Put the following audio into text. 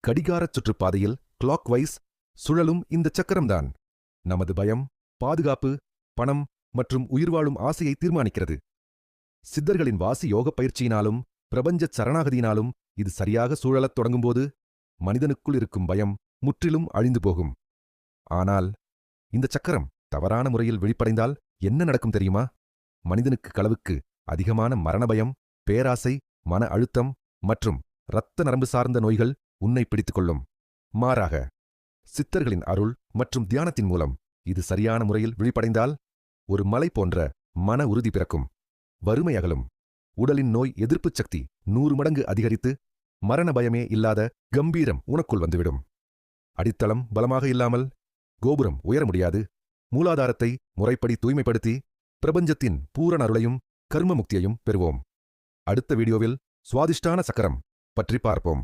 கடிகாரச் சுற்றுப்பாதையில் clock wise சுழலும் இந்த சக்கரம்தான் நமது பயம், பாதுகாப்பு, பணம் மற்றும் உயிர்வாழும் ஆசையை தீர்மானிக்கிறது. சித்தர்களின் வாசி யோகப் பயிற்சியினாலும் பிரபஞ்சச் சரணாகதியினாலும் இது சரியாக சூழலத் தொடங்கும்போது மனிதனுக்குள் இருக்கும் பயம் முற்றிலும் அழிந்து போகும். ஆனால் இந்த சக்கரம் தவறான முறையில் வெளிப்படைந்தால் என்ன நடக்கும் தெரியுமா? மனிதனுக்கு களவுக்கு அதிகமான மரண பயம், பேராசை, மன அழுத்தம் மற்றும் இரத்த நரம்பு சார்ந்த நோய்கள் உன்னை பிடித்துக் கொள்ளும். மாறாக சித்தர்களின் அருள் மற்றும் தியானத்தின் மூலம் இது சரியான முறையில் வெளிப்படைந்தால் ஒரு மலை போன்ற மன உறுதி பிறக்கும். வறுமை அகலும். உடலின் நோய் எதிர்ப்புச் சக்தி 100 மடங்கு அதிகரித்து மரண பயமே இல்லாத கம்பீரம் உனக்குள் வந்துவிடும். அடித்தளம் பலமாக இல்லாமல் கோபுரம் உயர முடியாது. மூலாதாரத்தை முறைப்படி தூய்மைப்படுத்தி பிரபஞ்சத்தின் பூரண அருளையும் கர்ம முக்தியையும் பெறுவோம். அடுத்த வீடியோவில் சுவாதிஷ்டான சக்கரம் பற்றி பார்ப்போம்.